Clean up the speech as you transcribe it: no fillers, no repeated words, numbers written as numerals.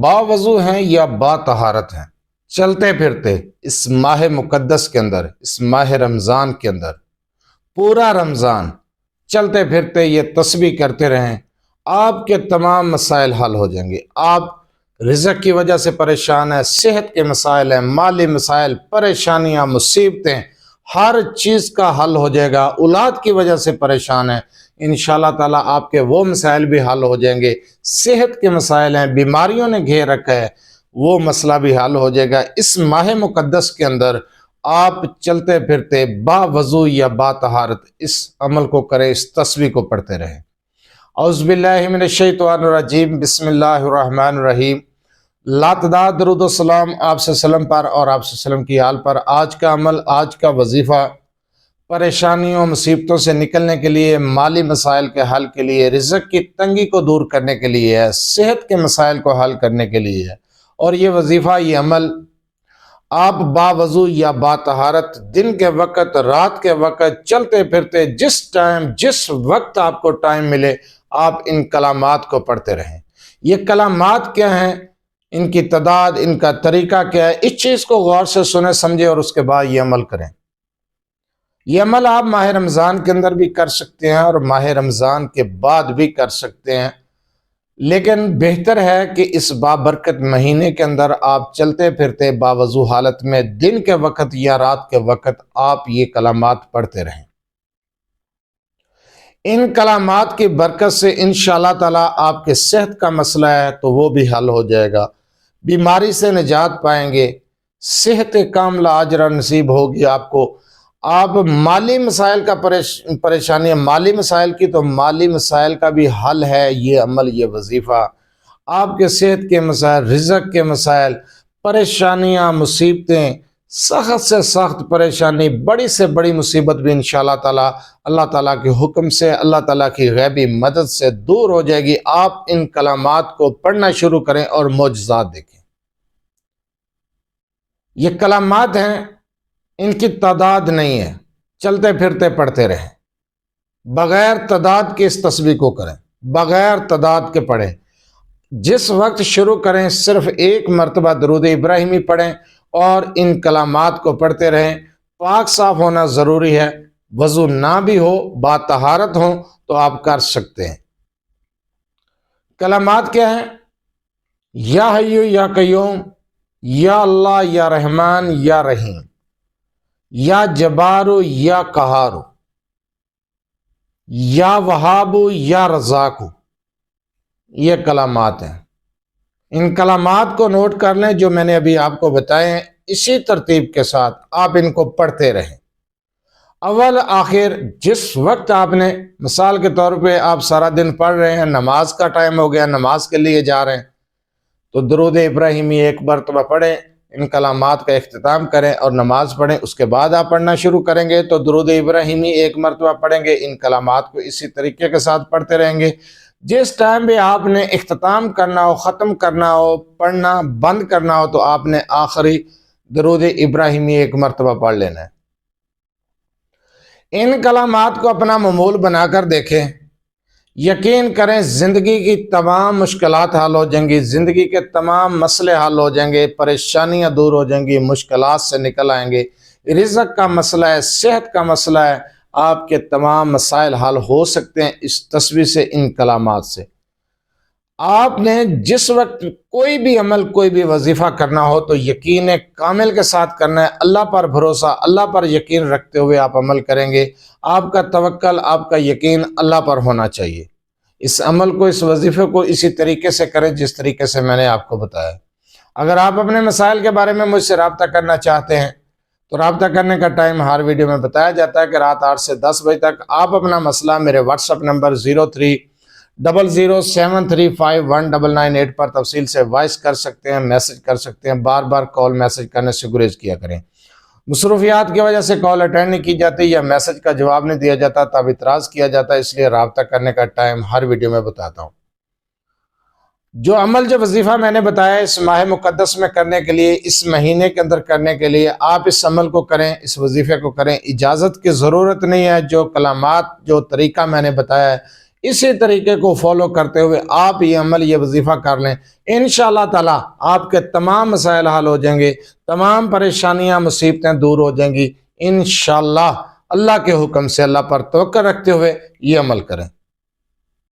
باوضو ہیں یا با طہارت ہیں، چلتے پھرتے اس ماہ مقدس کے اندر، اس ماہ رمضان کے اندر پورا رمضان چلتے پھرتے یہ تسبیح کرتے رہیں، آپ کے تمام مسائل حل ہو جائیں گے۔ آپ رزق کی وجہ سے پریشان ہیں، صحت کے مسائل ہیں، مالی مسائل، پریشانیاں، مصیبتیں، ہر چیز کا حل ہو جائے گا۔ اولاد کی وجہ سے پریشان ہیں، انشاءاللہ تعالیٰ آپ کے وہ مسائل بھی حل ہو جائیں گے۔ صحت کے مسائل ہیں، بیماریوں نے گھیر رکھا ہے، وہ مسئلہ بھی حل ہو جائے گا۔ اس ماہ مقدس کے اندر آپ چلتے پھرتے با وضو یا با طہارت اس عمل کو کریں، اس تسبیح کو پڑھتے رہیں۔ اعوذ باللہ من الشیطان الرجیم، بسم اللہ الرحمن الرحیم۔ لاتعداد درود و سلام آپ صلی اللہ علیہ وسلم پر اور آپ صلی اللہ علیہ وسلم کی آل پر۔ آج کا عمل، آج کا وظیفہ پریشانیوں مصیبتوں سے نکلنے کے لیے، مالی مسائل کے حل کے لیے، رزق کی تنگی کو دور کرنے کے لیے ہے، صحت کے مسائل کو حل کرنے کے لیے ہے۔ اور یہ وظیفہ، یہ عمل آپ با وضو یا با طہارت دن کے وقت، رات کے وقت، چلتے پھرتے جس ٹائم، جس وقت آپ کو ٹائم ملے، آپ ان کلمات کو پڑھتے رہیں۔ یہ کلمات کیا ہیں، ان کی تعداد، ان کا طریقہ کیا ہے، اس چیز کو غور سے سنیں سمجھیں اور اس کے بعد یہ عمل کریں۔ یہ عمل آپ ماہ رمضان کے اندر بھی کر سکتے ہیں اور ماہ رمضان کے بعد بھی کر سکتے ہیں، لیکن بہتر ہے کہ اس بابرکت مہینے کے اندر آپ چلتے پھرتے باوضو حالت میں دن کے وقت یا رات کے وقت آپ یہ کلمات پڑھتے رہیں۔ ان کلمات کی برکت سے انشاءاللہ تعالیٰ آپ کے صحت کا مسئلہ ہے تو وہ بھی حل ہو جائے گا، بیماری سے نجات پائیں گے، صحت کاملہ اجر نصیب ہوگی آپ کو۔ آپ مالی مسائل کا پریشانی ہے، مالی مسائل کی، تو مالی مسائل کا بھی حل ہے یہ عمل، یہ وظیفہ۔ آپ کے صحت کے مسائل، رزق کے مسائل، پریشانیاں، مصیبتیں، سخت سے سخت پریشانی، بڑی سے بڑی مصیبت بھی انشاءاللہ تعالیٰ اللہ تعالیٰ کے حکم سے، اللہ تعالیٰ کی غیبی مدد سے دور ہو جائے گی۔ آپ ان کلمات کو پڑھنا شروع کریں اور معجزات دیکھیں۔ یہ کلمات ہیں، ان کی تعداد نہیں ہے، چلتے پھرتے پڑھتے رہیں، بغیر تعداد کے اس تسبیح کو کریں، بغیر تعداد کے پڑھیں۔ جس وقت شروع کریں صرف ایک مرتبہ درود ابراہیمی پڑھیں اور ان کلمات کو پڑھتے رہیں۔ پاک صاف ہونا ضروری ہے، وضو نہ بھی ہو، با طہارت ہوں تو آپ کر سکتے ہیں۔ کلمات کیا ہیں؟ یا حیو یا قیوم، یا اللہ یا رحمان یا رحیم، یا جبارو یا قہارو، یا وہابو یا رزاقو، یہ کلمات ہیں۔ ان کلمات کو نوٹ کر لیں جو میں نے ابھی آپ کو بتائے ہیں، اسی ترتیب کے ساتھ آپ ان کو پڑھتے رہیں۔ اول آخر جس وقت آپ نے، مثال کے طور پہ آپ سارا دن پڑھ رہے ہیں، نماز کا ٹائم ہو گیا، نماز کے لیے جا رہے ہیں، تو درود ابراہیمی ایک مرتبہ پڑھیں، ان کلمات کا اختتام کریں اور نماز پڑھیں۔ اس کے بعد آپ پڑھنا شروع کریں گے تو درود ابراہیمی ایک مرتبہ پڑھیں گے، ان کلمات کو اسی طریقے کے ساتھ پڑھتے رہیں گے۔ جس ٹائم بھی آپ نے اختتام کرنا ہو، ختم کرنا ہو، پڑھنا بند کرنا ہو، تو آپ نے آخری درود ابراہیمی ایک مرتبہ پڑھ لینا ہے۔ ان کلمات کو اپنا معمول بنا کر دیکھیں، یقین کریں زندگی کی تمام مشکلات حل ہو جائیں گی، زندگی کے تمام مسئلے حل ہو جائیں گے، پریشانیاں دور ہو جائیں گی، مشکلات سے نکل آئیں گے۔ رزق کا مسئلہ ہے، صحت کا مسئلہ ہے، آپ کے تمام مسائل حل ہو سکتے ہیں اس تسبیح سے، ان کلمات سے۔ آپ نے جس وقت کوئی بھی عمل، کوئی بھی وظیفہ کرنا ہو تو یقین کامل کے ساتھ کرنا ہے، اللہ پر بھروسہ، اللہ پر یقین رکھتے ہوئے آپ عمل کریں گے۔ آپ کا توکل، آپ کا یقین اللہ پر ہونا چاہیے۔ اس عمل کو، اس وظیفے کو اسی طریقے سے کریں جس طریقے سے میں نے آپ کو بتایا۔ اگر آپ اپنے مسائل کے بارے میں مجھ سے رابطہ کرنا چاہتے ہیں تو رابطہ کرنے کا ٹائم ہر ویڈیو میں بتایا جاتا ہے کہ رات 8 سے 10 بجے تک آپ اپنا مسئلہ میرے واٹس ایپ نمبر 030073519998 پر تفصیل سے وائس کر سکتے ہیں، میسج کر سکتے ہیں۔ بار بار کال میسج کرنے سے گریز کیا کریں۔ مصروفیات کی وجہ سے کال اٹینڈ نہیں کی جاتی یا میسج کا جواب نہیں دیا جاتا، تب اعتراض کیا جاتا ہے، اس لیے رابطہ کرنے کا ٹائم ہر ویڈیو میں بتاتا ہوں۔ جو عمل، جو وظیفہ میں نے بتایا اس ماہ مقدس میں کرنے کے لیے، اس مہینے کے اندر کرنے کے لیے، آپ اس عمل کو کریں، اس وظیفے کو کریں۔ اجازت کی ضرورت نہیں ہے، جو کلمات، جو طریقہ میں نے بتایا ہے اسی طریقے کو فالو کرتے ہوئے آپ یہ عمل، یہ وظیفہ کر لیں، انشاءاللہ تعالی آپ کے تمام مسائل حل ہو جائیں گے، تمام پریشانیاں مصیبتیں دور ہو جائیں گی انشاءاللہ۔ اللہ کے حکم سے اللہ پر توکل رکھتے ہوئے یہ عمل کریں۔